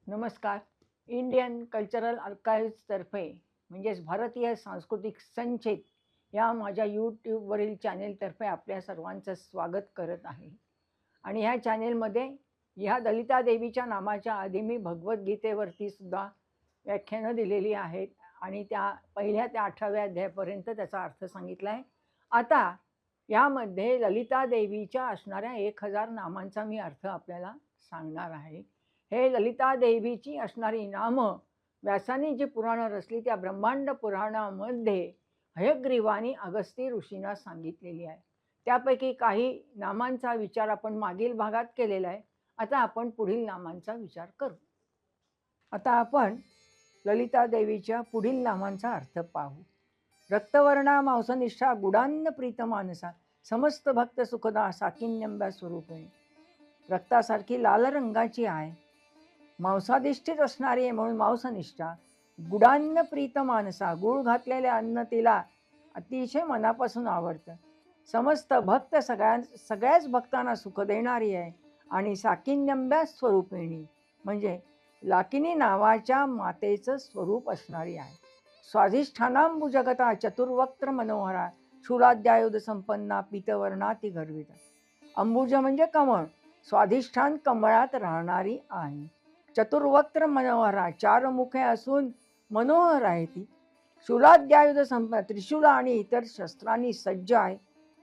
नमस्कार. Indian cultural आर्काइव्हजतर्फे म्हणजेच भारतीय सांस्कृतिक संचित या माझ्या यूट्यूबवरील चॅनेलतर्फे आपल्या सर्वांचं स्वागत करत आहे. आणि ह्या चॅनेलमध्ये ह्या ललिता देवीच्या नामाच्या आधी मी भगवद्गीतेवरती सुद्धा व्याख्यानं दिलेली आहेत आणि त्या पहिल्या ते 8व्या अध्यायापर्यंत त्याचा अर्थ सांगितला आहे. आता यामध्ये ललिता देवीच्या असणाऱ्या 1000 नामांचा मी अर्थ आपल्याला सांगणार आहे. हे ललिता देवीची असणारी नामं व्यासाने जी पुराणं रचली त्या ब्रह्मांड पुराणामध्ये हयग्रीवानी अगस्ती ऋषींना सांगितलेली आहे. त्यापैकी काही नामांचा विचार आपण मागील भागात केलेला आहे. आता आपण पुढील नामांचा विचार करू. आता आपण ललिता देवीच्या पुढील नामांचा अर्थ पाहू. रक्तवर्णा मांसनिष्ठा गुडान्न प्रीतमानसा समस्त भक्त सुखदा साकिन्यंब्या स्वरूपिणी. रक्तासारखी लाल रंगाची आहे, मांसाधिष्ठित असणारी आहे म्हणून मांसनिष्ठा. गुडान्न प्रीत मानसा गुळ घातलेले अन्न तिला अतिशय मनापासून आवडतं. समस्त भक्त सगळ्याच भक्तांना सुख देणारी आहे. आणि साकिन्यंब्या स्वरूपिणी म्हणजे लाकिनी नावाच्या मातेचं स्वरूप असणारी आहे. स्वाधिष्ठानांबुजगता चतुर्वक्त्र मनोहरा शूलाद्यायुध संपन्ना पीतवर्णा ती गर्विता. अंबुज म्हणजे कमळ, स्वाधिष्ठान कमळात राहणारी आहे. चतुर्वक्त्र मनोहरा 4 मुखे असून मनोहर आहे ती. शूलाद्यायुध संपन्न त्रिशूला आणि इतर शस्त्रांनी सज्ज आहे.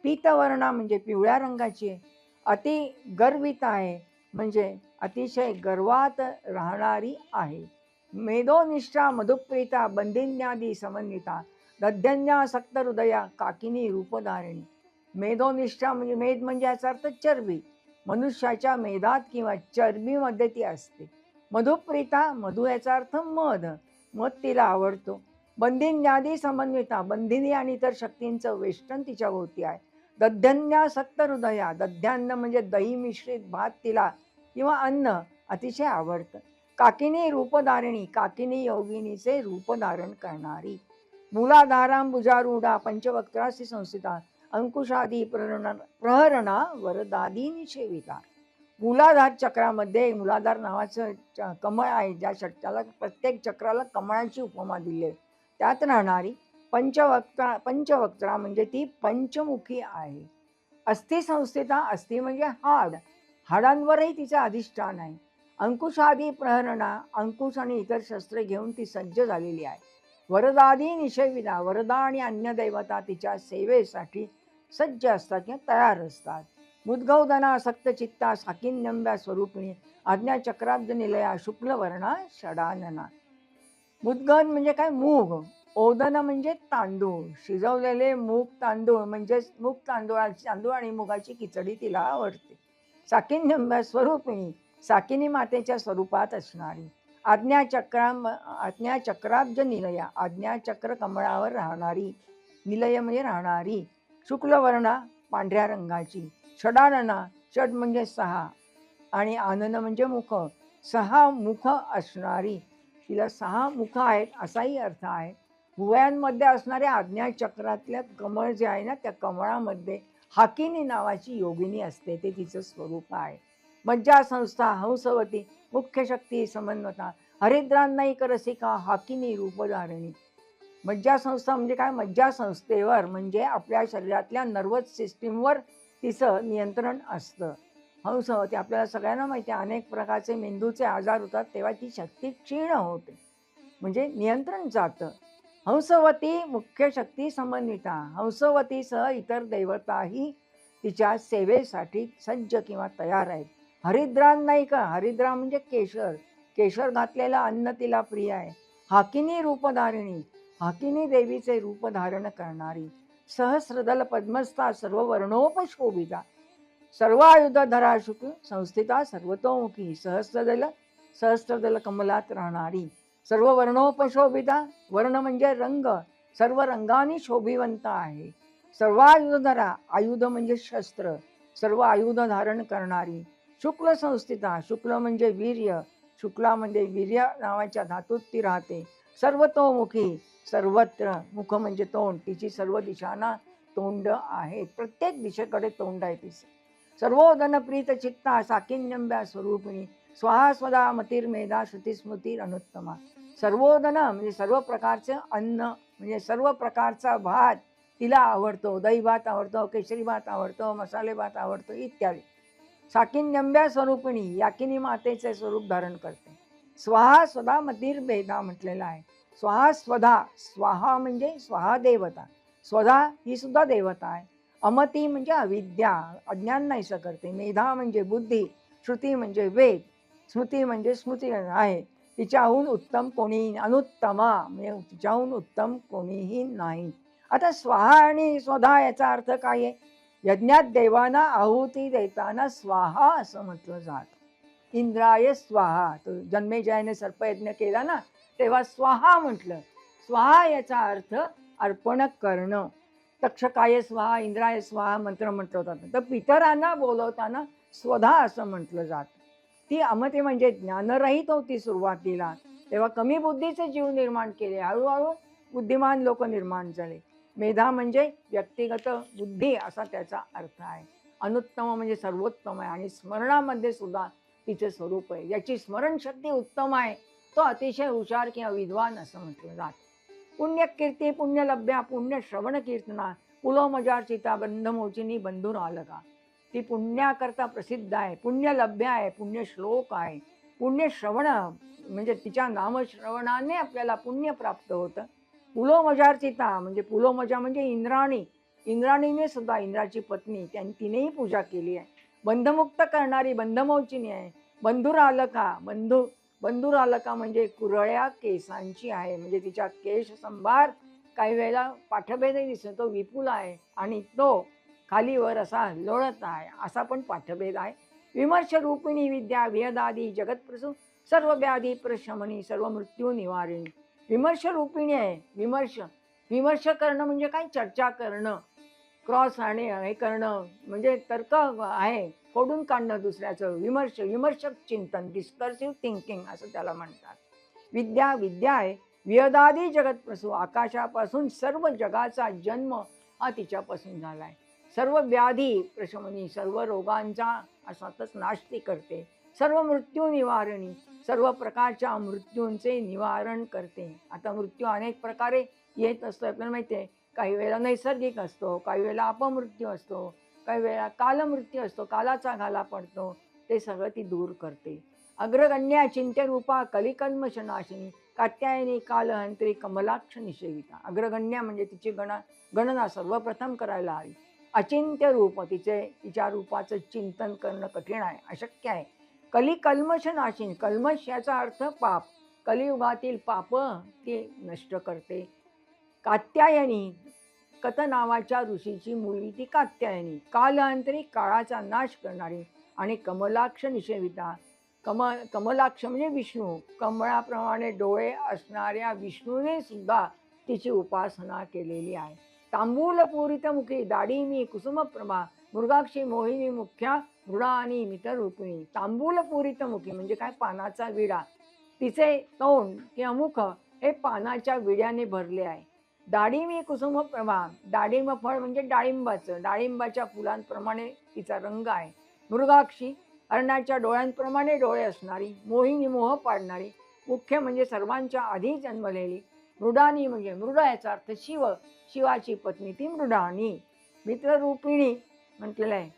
पीतवर्णा म्हणजे पिवळ्या रंगाची आहे. अति गर्वित आहे म्हणजे अतिशय गर्वात राहणारी आहे. मेदोनिष्ठा मधुप्रीता बंदिन्यादी समन्विता दध्यन्यासक्त हृदया काकिनी रूपधारिणी. मेदोनिष्ठा म्हणजे मेद म्हणजे याचा अर्थ चरबी. मनुष्याच्या मेदात किंवा चरबीमध्ये ती असते. मधुप्रीता मधु याचा अर्थ मध, मध तिला आवडतो. बंदिन्यादी समन्विता बंदिनी आणि इतर शक्तींचं वेष्टन तिच्या भोवती आहे. दध्यन्यासक्त हृदया दध्यान्न म्हणजे दही मिश्रित भात तिला किंवा अन्न अतिशय आवडतं. काकिनी रूपधारिणी काकिनी योगिनीचे रूप धारण करणारी. मूलाधारांबुजारूढा पंचवक्त्रासी संस्थिता अंकुशादी प्रहरणा वरदादी निषेविता. मूलाधार चक्रामध्ये मूलाधार नावाचं कमळ आहे, ज्या त्याला प्रत्येक चक्राला कमळाची उपमा दिली आहे. त्यात राहणारी पंचवक्त्रा म्हणजे ती पंचमुखी आहे. अस्थि संस्थिता अस्थि म्हणजे हाड, हाडांवरही तिचे अधिष्ठान आहे. अंकुशादी प्रहरणा अंकुश आणि इतर शस्त्रे घेऊन ती सज्ज झालेली आहे. वरदादी निषेविता वरदा आणि अन्य दैवता तिच्या सेवेसाठी सज्ज असतात किंवा तयार असतात. मुद्गौदना सक्त चित्ता साकिन्यंब्या स्वरूपिणी आज्ञाचक्राब्ज निलया शुक्लवर्णा षडानना. मुद्गन म्हणजे काय? मूग. ओदन म्हणजे तांदूळ, शिजवलेले मूग तांदूळ म्हणजे मूग तांदूळ आणि मुगाची खिचडी तिला आवडते. साकिन्यंब्या स्वरूपिणी साकिनी मातेच्या स्वरूपात असणारी. आज्ञाचक्राब्ज निलया आज्ञाचक्र कमळावर राहणारी. निलय म्हणजे राहणारी. शुक्लवर्णा पांढऱ्या रंगाची. षडानना षड म्हणजे 6 आणि आनन म्हणजे मुख, 6 मुख असणारी. तिला 6 मुख आहेत असाही अर्थ आहे. भुवयांमध्ये असणाऱ्या आज्ञाचक्रातल्या कमळ जे आहे ना, त्या कमळामध्ये हाकिनी नावाची योगिनी असते, ते तिचं स्वरूप आहे. मज्जा संस्था हंसवती मुख्य शक्ती समन्वता हरिद्रांनाईक रसिका हाकिनी रूपधारिणी. मज्जा संस्था म्हणजे काय? मज्जा संस्थेवर म्हणजे आपल्या शरीरातल्या नर्वस सिस्टीमवर तिचं नियंत्रण असतं. हंसवती आपल्याला सगळ्यांना माहिती आहे, अनेक प्रकारचे मेंदूचे आजार होतात तेव्हा ती शक्ती क्षीण होते म्हणजे नियंत्रण जातं. हंसवती मुख्य शक्ती समन्विता हंसवतीसह इतर देवताही तिच्या सेवेसाठी सज्ज किंवा तयार आहेत. हरिद्रांनाईक हरिद्रा म्हणजे केशर, केशर घातलेलं अन्न तिला प्रिय आहे. हाकिनी रूपधारिणी हाकिनी देवीचे रूप धारण करणारी. सहस्रदल पद्मस्था सर्व वर्णोपशोभिता सर्व आयुधधरा शुक्ल संस्थिता सर्वतोमुखी. सहस्रदल कमलात राहणारी. सर्व वर्णोपशोभिता वर्ण म्हणजे रंग, सर्व रंगाने शोभिवंत आहे. सर्व आयुधधरा आयुध म्हणजे शस्त्र, सर्व आयुध धारण करणारी. शुक्ल संस्थिता शुक्ल म्हणजे वीर्य, शुक्ला म्हणजे वीर्य नावाच्या धातूत ती राहते. सर्वतोमुखी सर्वत्र मुख म्हणजे तोंड, तिची सर्व दिशांना तोंड आहेत, प्रत्येक दिशेकडे तोंड आहे तिचं. सर्वोदन प्रीत चित्ता साकिन्यंब्या स्वरूपिणी स्वाहा स्वदा मतिर्मेधा श्रुतिस्मृती अनुत्तमा. सर्वोदन म्हणजे सर्व प्रकारचं अन्न, म्हणजे सर्व प्रकारचा भात तिला आवडतो. दही भात आवडतो, केशरी भात आवडतो, मसाले भात आवडतो इत्यादी. साकिन्यंब्या स्वरूपिणी याकिनी मातेचे स्वरूप धारण करते. स्वाहा स्वदा मतिर्भेदा म्हटलेला आहे. स्वाहा स्वधा, स्वाहा म्हणजे स्वाहा देवता, स्वधा ही सुद्धा देवता आहे. अमती म्हणजे अविद्या, अज्ञान नाहीसं करते. मेधा म्हणजे बुद्धी, श्रुती म्हणजे वेद, स्मृती म्हणजे स्मृती आहे. तिच्याहून उत्तम कोणी, अनुत्तमा म्हणजे तिच्याहून उत्तम कोणीही नाही. आता स्वाहा आणि स्वधा याचा अर्थ काय आहे? यज्ञात देवांना आहुती देताना स्वाहा असं म्हटलं जात. इंद्राय स्वाहा, तो जन्मेजयाने सर्पयज्ञ केला ना, तेव्हा स्वाहा म्हटलं. स्वाहा याचा अर्थ अर्पण करणं. तक्षकाय स्वाहा, इंद्राय स्वाहा मंत्र म्हटलं जातं. तर पितरांना बोलवताना स्वधा असं म्हटलं जात. ती अमते म्हणजे ज्ञानरहित होती सुरुवातीला, तेव्हा कमी बुद्धीचे जीव निर्माण केले. हळूहळू बुद्धिमान लोक निर्माण झाले. मेधा म्हणजे व्यक्तिगत बुद्धी असा त्याचा अर्थ आहे. अनुत्तम म्हणजे सर्वोत्तम आहे. आणि स्मरणामध्ये सुद्धा तिचे स्वरूप आहे. ज्याची स्मरणशक्ती उत्तम आहे तो अतिशय हुशार किंवा विद्वान असं म्हटलं जात. पुण्यकीर्ती पुण्यलभ्या पुण्य श्रवण कीर्तना पुलोमजार्चिता बंधमोचिनी बंधुर आलका. ती पुण्याकरता प्रसिद्ध आहे, पुण्यलभ्य आहे, पुण्य श्लोक आहे. पुण्य श्रवण म्हणजे तिच्या नामश्रवणाने आपल्याला पुण्य प्राप्त होतं. पुलोमजार्चिता म्हणजे पुलोमजा म्हणजे इंद्राणी, इंद्राणीने सुद्धा, इंद्राची पत्नी, तिनेही पूजा केली आहे. बंधमुक्त करणारी बंधमोचिनी आहे. बंधुरालका, बंधुरालका म्हणजे कुरळ्या केसांची आहे. म्हणजे तिच्या केश संभार काही वेळेला पाठभेदही दिसतो, तो विपुल आहे आणि तो खालीवर असा लोळत आहे, असा पण पाठभेद आहे. विमर्श रूपिणी विद्या विहदादी जगतप्रसू सर्व व्याधी प्रशमनी सर्व मृत्यू निवारिणी. विमर्श रूपिणी आहे. विमर्श करणं म्हणजे काय? चर्चा करणं, क्रॉस आणि हे करणं म्हणजे तर्क आहे, फोडून काढणं दुसऱ्याचं. विमर्शक चिंतन, डिस्कर्सिव्ह थिंकिंग असं त्याला म्हणतात. विद्या आहे. विहदादी जगतप्रसू, आकाशापासून सर्व जगाचा जन्म हा तिच्यापासून झाला आहे. सर्व व्याधी प्रशमनी, सर्व रोगांचा असाच नाश ती करते. सर्व मृत्यू निवारणी, सर्व प्रकारच्या मृत्यूंचे निवारण करते. आता मृत्यू अनेक प्रकारे येत असतो आपल्याला माहिती आहे. काही वेळेला नैसर्गिक असतो, काही वेळेला अपमृत्यू असतो, काही वेळेला कालमृत्यू असतो, कालाचा घाला पडतो. ते सगळं ती दूर करते. अग्रगण्या चिंत्यरूपा कलिकल्मषनाशिनी कात्यायनी कालहंत्री कमलाक्ष निषेविता. अग्रगण्या म्हणजे तिची गणना सर्वप्रथम करायला हवी. अचिंत्य रूप, तिच्या रूपाचं चिंतन करणं कठीण आहे, अशक्य आहे. कलिकल्मषनाशिनी, कल्मष याचा अर्थ पाप, कलियुगातील पाप ती नष्ट करते. कात्यायनी, कत नावाच्या ऋषीची मुलगी ती कात्यायनी. कालांतरी, काळाचा नाश करणारी. आणि कमलाक्ष निषेविता, कमलाक्ष म्हणजे विष्णू, कमळाप्रमाणे डोळे असणाऱ्या विष्णूने सुद्धा तिची उपासना केलेली आहे. तांबूलपूरित मुखी दाढी मी कुसुमप्रभा मृगाक्षी मोहिनी मुख्या मृडा आणि मित्ररूपिणी. तांबूलपूरित मुखी म्हणजे काय? पानाचा विडा. तिचे तोंड किंवा मुख हे पानाच्या विड्याने भरले आहे. दाढिमी कुसुम प्रभा, डाळिंब फळ म्हणजे डाळिंबाचं, डाळिंबाच्या फुलांप्रमाणे तिचा रंग आहे. मृगाक्षी, हरणाच्या डोळ्यांप्रमाणे डोळे असणारी. मोहिनी, मोह पाडणारी. मुख्य म्हणजे सर्वांच्या आधी जन्मलेली. मृडानी म्हणजे मृड याचा अर्थ शिव, शिवाची पत्नी ती मृडानी. मित्ररूपिणी म्हटलेलं आहे.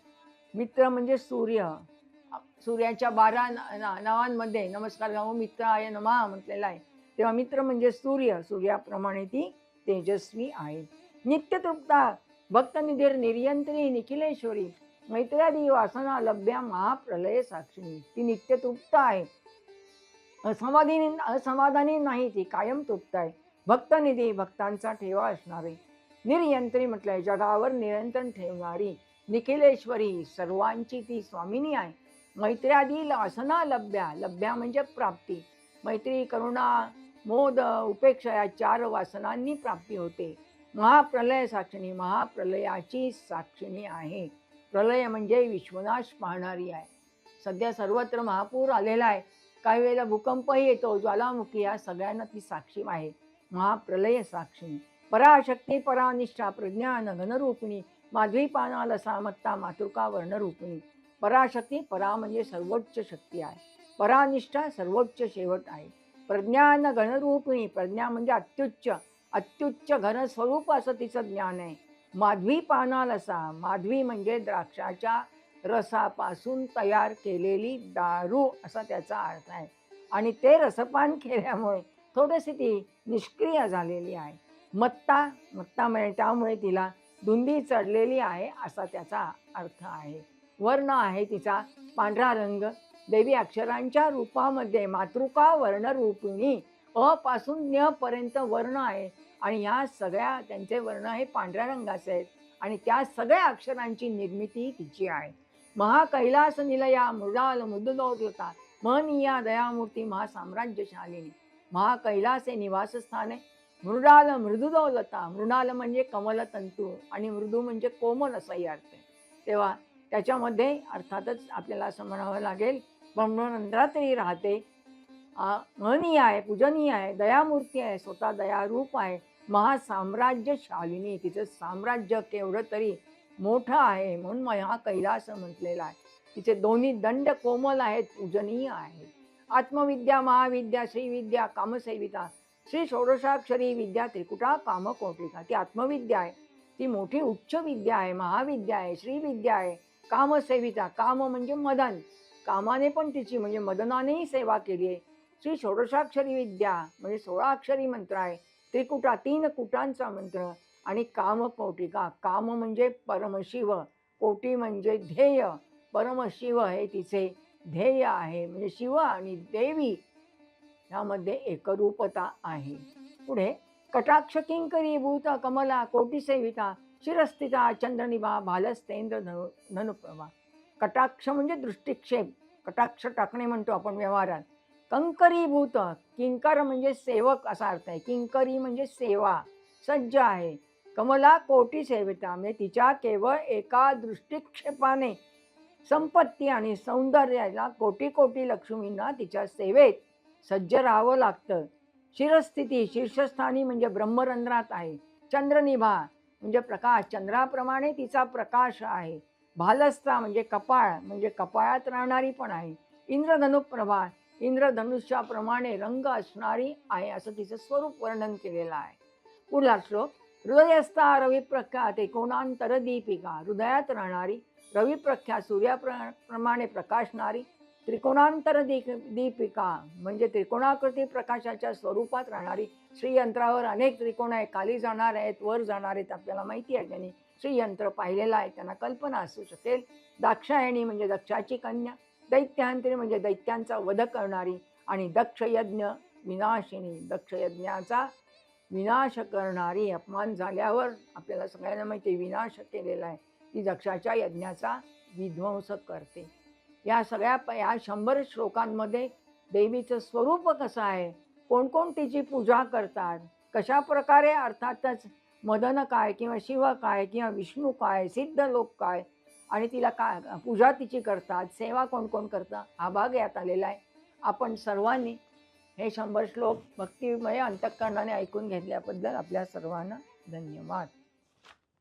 मित्र म्हणजे सूर्य, सूर्याच्या 12 नावांमध्ये नमस्कार मित्राय नमः म्हटलेला आहे. तेव्हा मित्र म्हणजे सूर्य, सूर्याप्रमाणे ती तेजस्वी आहे. नित्यतृप्ता भक्तनिधीर निर्यंत्री निखिलेश्वरी मैत्र्यादी वासना लभ्या महाप्रलय साक्षिणी. ती नित्यतृप्त आहे, असमाधानी नाही, ती कायम तृप्त आहे. भक्तनिधी, भक्तांचा ठेवा असणारी. निर्यंत्री म्हटलंय, जगावर नियंत्रण ठेवणारी. निखिलेश्वरी, सर्वांची ती स्वामिनी आहे. मैत्र्यादी वासना लभ्या, लभ्या म्हणजे प्राप्ती. मैत्री, करुणा, मोद, उपेक्षा या 4 वासनांनी प्राप्ती होते. महाप्रलय साक्षिणी, महाप्रलयाची साक्षिणी आहे. प्रलय म्हणजे विश्वनाश पाहणारी आहे. सध्या सर्वत्र महापूर आलेला आहे, काही वेळेला भूकंपही येतो, ज्वालामुखी, या सगळ्यांना ती साक्षी आहे. महाप्रलय साक्षिणी. पराशक्ती, परानिष्ठा, प्रज्ञान घनरूपिणी माध्वीपानाल सामत्ता मातृका वर्णरूपिणी. पराशक्ती, परा म्हणजे सर्वोच्च शक्ती आहे. परानिष्ठा सर्वोच्च शेवट आहे. प्रज्ञान घनरूपिणी, प्रज्ञा म्हणजे अत्युच्च, अत्युच्च घन स्वरूप असं तिचं ज्ञान आहे. माधवी पानालसा, माधवी म्हणजे द्राक्षाच्या रसापासून तयार केलेली दारू असा त्याचा अर्थ आहे. आणि ते रसपान केल्यामुळे थोडीशी ती निष्क्रिय झालेली आहे. मत्ता, मत्ता म्हणजे त्यामुळे तिला धुंदी चढलेली आहे असा त्याचा अर्थ आहे. वर्ण आहे तिचा पांढरा रंग. देवी अक्षरांच्या रूपामध्ये मातृका वर्णरूपिणी, अ पासून न्य पर्यंत वर्ण आहे आणि ह्या सगळ्या त्यांचे वर्ण हे पांढऱ्या रंगाचे आहेत आणि त्या सगळ्या अक्षरांची निर्मिती तिची आहे. महाकैलास निलया मृडाल मृदुलोलता महनीया दयामूर्ती महासाम्राज्यशालिनी. महाकैलास हे निवासस्थान आहे. मृडाल मृदुलोलता, मृणाल म्हणजे कमलतंतू आणि मृदू म्हणजे कोमल असाही अर्थ आहे. तेव्हा त्याच्यामध्ये अर्थातच आपल्याला असं म्हणावं लागेल ब्रह्मरंध्रातही राहते. महनीय आहे, पूजनीय आहे, दयामूर्ती आहे, स्वतः दयारूप आहे, महासाम्राज्यशालिनी. तिचं साम्राज्य केवढं तरी मोठं आहे म्हणून महा कैलास म्हटलेलं आहे. तिचे दोन्ही दंड कोमल आहेत, पूजनीय आहेत. आत्मविद्या, महाविद्या, श्रीविद्या, कामसेविता, श्री षोडशाक्षरी विद्या त्रिकुटा कामकोटिका. ती आत्मविद्या आहे, ती मोठी उच्च विद्या आहे, महाविद्या आहे, श्रीविद्या आहे, कामसेविता. काम म्हणजे मदन, कामाने पण तिची म्हणजे मदनानेही सेवा केली आहे. श्री षोडशाक्षरी विद्या म्हणजे 16 अक्षरी मंत्र आहे. त्रिकुटा 3 कुटांचा मंत्र आणि कामकोटिका. काम म्हणजे परमशिव, कोटी म्हणजे ध्येय. परमशिव हे तिचे ध्येय आहे म्हणजे शिव आणि देवी यामध्ये एकरूपता आहे. पुढे कटाक्ष किंकरी भूत कमला कोटिसेविता शिरस्थिता चंद्रनिभा भालस्तेंद्र धनुप्रभा. कटाक्ष म्हणजे दृष्टिक्षेप, कटाक्ष टाकणे म्हणतो आपण व्यवहारात. कंकरीभूत, किंकर म्हणजे सेवक असा अर्थ आहे. किंकरी म्हणजे सेवा, सज्ज आहे. कमला कोटी सेविता म्हणजे तिच्या केवळ एका दृष्टिक्षेपाने संपत्ती आणि सौंदर्याला कोटी कोटी लक्ष्मींना तिच्या सेवेत सज्ज राहावं लागतं. शिरस्थिती, शीर्षस्थानी म्हणजे ब्रह्मरंध्रात आहे. चंद्रनिभा म्हणजे प्रकाश, चंद्राप्रमाणे तिचा प्रकाश आहे. भालस्ता म्हणजे कपाळ, म्हणजे कपाळात राहणारी पण आहे. इंद्रधनुप्रभा, इंद्रधनुष्याप्रमाणे रंग असणारी आहे असं तिचं स्वरूप वर्णन केलेलं आहे. पुढला श्लोक. हृदयस्था रविप्रख्या त्रिकोणांतर दीपिका, हृदयात राहणारी रविप्रख्या सूर्याप्रमाणे प्रकाशणारी त्रिकोणांतर दीपिका म्हणजे त्रिकोणाकृती प्रकाशाच्या स्वरूपात राहणारी. श्रीयंत्रावर अनेक त्रिकोण आहेत, खाली जाणार आहेत, वर जाणार आहेत, आपल्याला माहिती आहे. त्यांनी श्रीयंत्र पाहिलेलं आहे, त्यांना कल्पना असू शकेल. दाक्षायणी म्हणजे दक्षाची कन्या, दैत्यांत्री म्हणजे दैत्यांचा वध करणारी आणि दक्षयज्ञ विनाशिनी, दक्षयज्ञाचा विनाश करणारी. अपमान झाल्यावर आपल्याला सगळ्यांना माहिती विनाश केलेला आहे, ती दक्षाच्या यज्ञाचा विध्वंस करते. या 100 श्लोकांमध्ये देवीचं स्वरूप कसं आहे, कोण कोण तिची पूजा करतात, कशा प्रकारे अर्थातच मदन काय किंवा शिव काय किंवा विष्णू काय, सिद्ध लोक काय आणि तिला काय पूजा तिची करतात, सेवा कोण कोण करतं, हा भाग यात आलेला आहे. आपण सर्वांनी हे 100 श्लोक भक्तिमय अंतःकरणाने ऐकून घेतल्याबद्दल आपल्या सर्वांना धन्यवाद.